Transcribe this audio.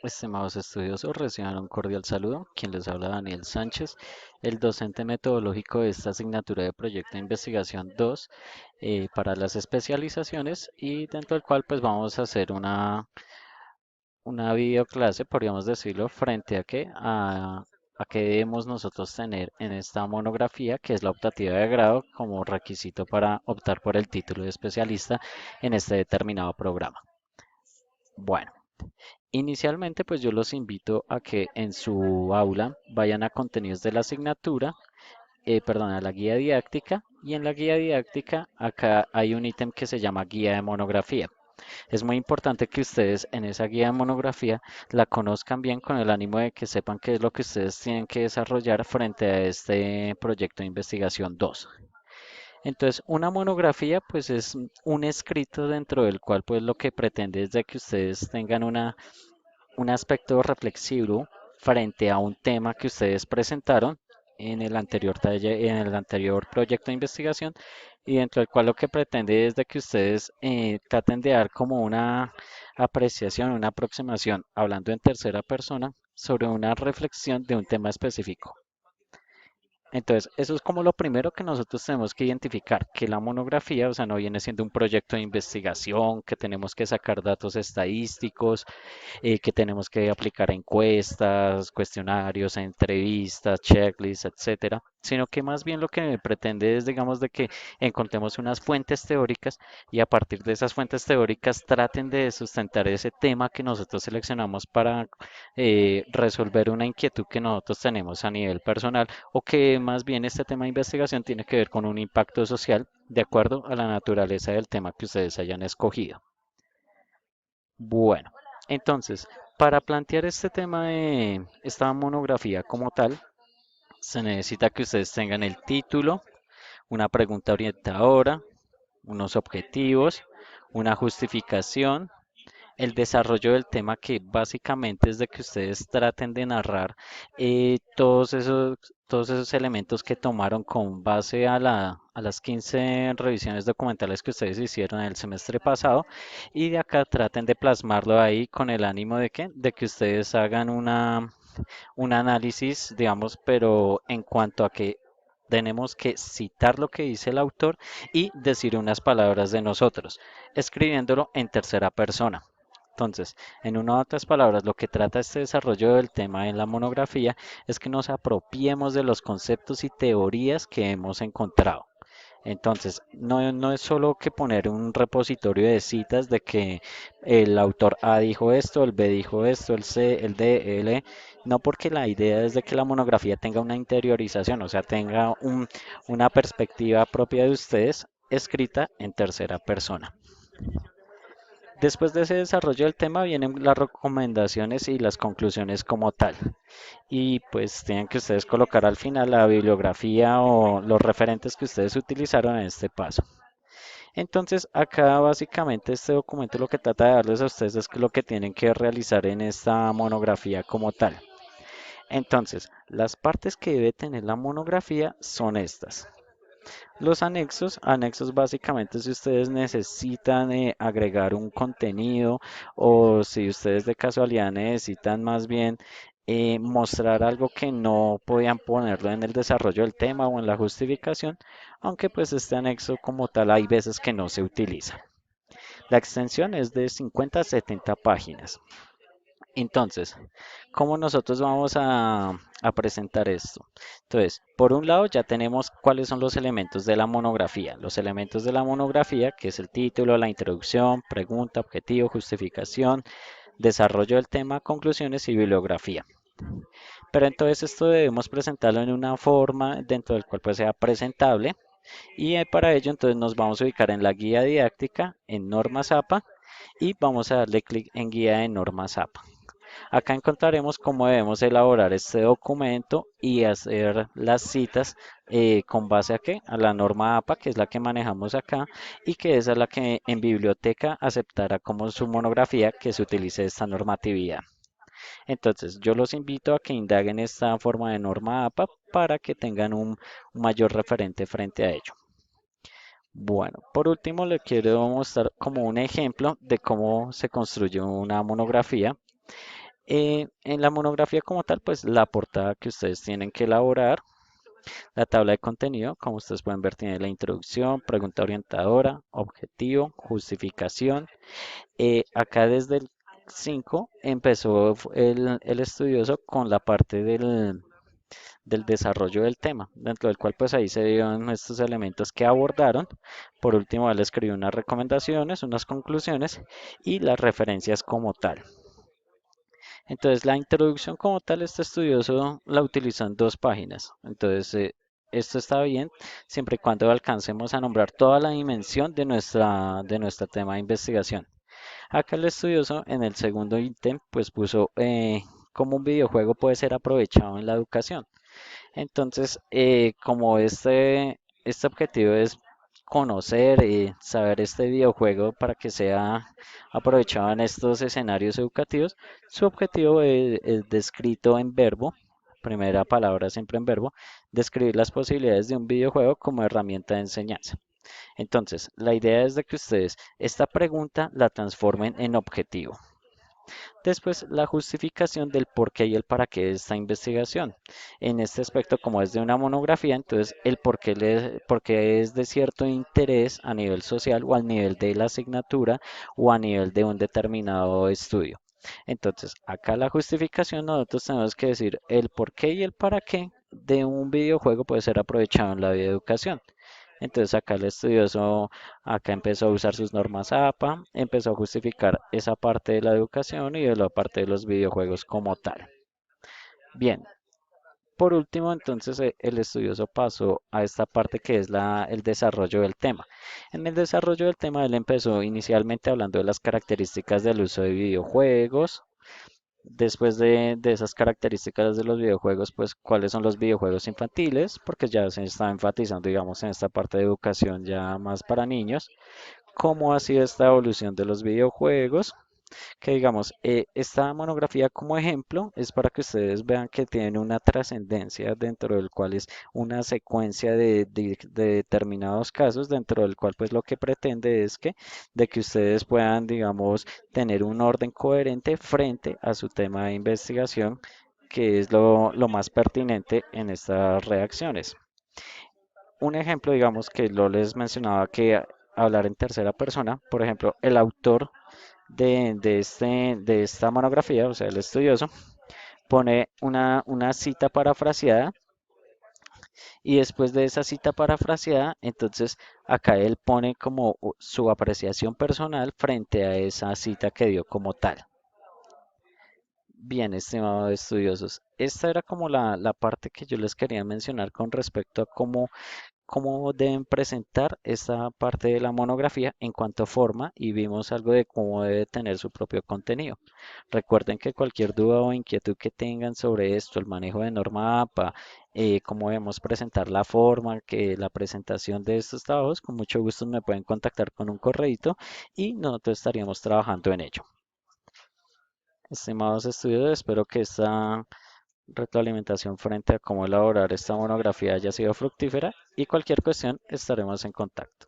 Estimados estudiosos, reciban un cordial saludo. Quien les habla Daniel Sánchez, el docente metodológico de esta asignatura de Proyecto de Investigación 2 para las especializaciones y dentro del cual pues vamos a hacer una videoclase, podríamos decirlo, frente a a qué debemos nosotros tener en esta monografía, que es la optativa de grado como requisito para optar por el título de especialista en este determinado programa. Bueno. Inicialmente, pues yo los invito a que en su aula vayan a contenidos de la asignatura, perdón, a la guía didáctica, y en la guía didáctica acá hay un ítem que se llama guía de monografía. Es muy importante que ustedes en esa guía de monografía la conozcan bien con el ánimo de que sepan qué es lo que ustedes tienen que desarrollar frente a este proyecto de investigación 2. Entonces, una monografía pues es un escrito dentro del cual pues lo que pretende es de que ustedes tengan un aspecto reflexivo frente a un tema que ustedes presentaron en el anterior en el anterior proyecto de investigación y dentro del cual lo que pretende es de que ustedes traten de dar como una apreciación, una aproximación, hablando en tercera persona, sobre una reflexión de un tema específico. Entonces, eso es como lo primero que nosotros tenemos que identificar, que la monografía, o sea, no viene siendo un proyecto de investigación, que tenemos que sacar datos estadísticos, que tenemos que aplicar a encuestas, cuestionarios, a entrevistas, checklists, etcétera, sino que más bien lo que pretende es, digamos, de que encontremos unas fuentes teóricas y a partir de esas fuentes teóricas traten de sustentar ese tema que nosotros seleccionamos para resolver una inquietud que nosotros tenemos a nivel personal o que más bien este tema de investigación tiene que ver con un impacto social de acuerdo a la naturaleza del tema que ustedes hayan escogido. Bueno, entonces, para plantear este tema de esta monografía como tal, se necesita que ustedes tengan el título, una pregunta orientadora, unos objetivos, una justificación, el desarrollo del tema que básicamente es de que ustedes traten de narrar todos esos elementos que tomaron con base a a las 15 revisiones documentales que ustedes hicieron el semestre pasado y de acá traten de plasmarlo ahí con el ánimo de de que ustedes hagan un análisis, digamos, pero en cuanto a que tenemos que citar lo que dice el autor y decir unas palabras de nosotros, escribiéndolo en tercera persona. Entonces, en una u otras palabras, lo que trata este desarrollo del tema en la monografía es que nos apropiemos de los conceptos y teorías que hemos encontrado. Entonces, no es solo que poner un repositorio de citas de que el autor A dijo esto, el B dijo esto, el C, el D, el E, no porque la idea es de que la monografía tenga una interiorización, o sea, tenga una perspectiva propia de ustedes escrita en tercera persona. Después de ese desarrollo del tema vienen las recomendaciones y las conclusiones como tal. Y pues tienen que ustedes colocar al final la bibliografía o los referentes que ustedes utilizaron en este paso. Entonces, acá básicamente este documento lo que trata de darles a ustedes es que lo que tienen que realizar en esta monografía como tal. Entonces, las partes que debe tener la monografía son estas. Los anexos básicamente si ustedes necesitan agregar un contenido o si ustedes de casualidad necesitan más bien mostrar algo que no podían ponerlo en el desarrollo del tema o en la justificación, aunque pues este anexo como tal hay veces que no se utiliza. La extensión es de 50 a 70 páginas. Entonces, ¿cómo nosotros vamos a presentar esto? Entonces, por un lado ya tenemos cuáles son los elementos de la monografía. Los elementos de la monografía, que es el título, la introducción, pregunta, objetivo, justificación, desarrollo del tema, conclusiones y bibliografía. Pero entonces esto debemos presentarlo en una forma dentro del cual pues sea presentable y para ello entonces nos vamos a ubicar en la guía didáctica, en normas APA y vamos a darle clic en guía de normas APA. Acá encontraremos cómo debemos elaborar este documento y hacer las citas con base a qué? A la norma APA, que es la que manejamos acá, y que esa es la que en biblioteca aceptará como su monografía que se utilice esta normatividad. Entonces, yo los invito a que indaguen esta forma de norma APA para que tengan un mayor referente frente a ello. Bueno, por último, le quiero mostrar como un ejemplo de cómo se construye una monografía. En la monografía como tal, pues la portada que ustedes tienen que elaborar, la tabla de contenido, como ustedes pueden ver, tiene la introducción, pregunta orientadora, objetivo, justificación. Acá desde el 5 empezó el estudioso con la parte del desarrollo del tema, dentro del cual pues ahí se dieron estos elementos que abordaron. Por último, él escribió unas recomendaciones, unas conclusiones y las referencias como tal. Entonces, la introducción como tal, este estudioso la utilizó en dos páginas. Entonces, esto está bien siempre y cuando alcancemos a nombrar toda la dimensión de nuestro tema de investigación. Acá el estudioso en el segundo ítem pues puso cómo un videojuego puede ser aprovechado en la educación. Entonces, como este objetivo es conocer y saber este videojuego para que sea aprovechado en estos escenarios educativos, su objetivo es descrito en verbo, primera palabra siempre en verbo, describir las posibilidades de un videojuego como herramienta de enseñanza. Entonces, la idea es de que ustedes esta pregunta la transformen en objetivo. Después, la justificación del por qué y el para qué de esta investigación. En este aspecto, como es de una monografía, entonces el por qué es de cierto interés a nivel social o al nivel de la asignatura o a nivel de un determinado estudio. Entonces, acá la justificación nosotros tenemos que decir el por qué y el para qué de un videojuego puede ser aprovechado en la vida de educación. Entonces acá el estudioso acá empezó a usar sus normas APA, empezó a justificar esa parte de la educación y de la parte de los videojuegos como tal. Bien, por último, entonces el estudioso pasó a esta parte que es el desarrollo del tema. En el desarrollo del tema, él empezó inicialmente hablando de las características del uso de videojuegos. Después de esas características de los videojuegos, pues cuáles son los videojuegos infantiles, porque ya se está enfatizando, digamos, en esta parte de educación ya más para niños, cómo ha sido esta evolución de los videojuegos, que digamos, esta monografía como ejemplo es para que ustedes vean que tienen una trascendencia dentro del cual es una secuencia de determinados casos, dentro del cual pues lo que pretende es que de que ustedes puedan, digamos, tener un orden coherente frente a su tema de investigación, que es lo más pertinente en estas reacciones. Un ejemplo, digamos, que lo les mencionaba que hablar en tercera persona, por ejemplo, el autor de esta monografía, o sea, el estudioso, pone una cita parafraseada y después de esa cita parafraseada, entonces acá él pone como su apreciación personal frente a esa cita que dio como tal. Bien, estimados estudiosos, esta era como la parte que yo les quería mencionar con respecto a cómo deben presentar esta parte de la monografía en cuanto a forma y vimos algo de cómo debe tener su propio contenido. Recuerden que cualquier duda o inquietud que tengan sobre esto, el manejo de norma APA, cómo debemos presentar la forma, que la presentación de estos trabajos, con mucho gusto me pueden contactar con un correíto y nosotros estaríamos trabajando en ello. Estimados estudiantes, espero que esta retroalimentación frente a cómo elaborar esta monografía haya sido fructífera y cualquier cuestión estaremos en contacto.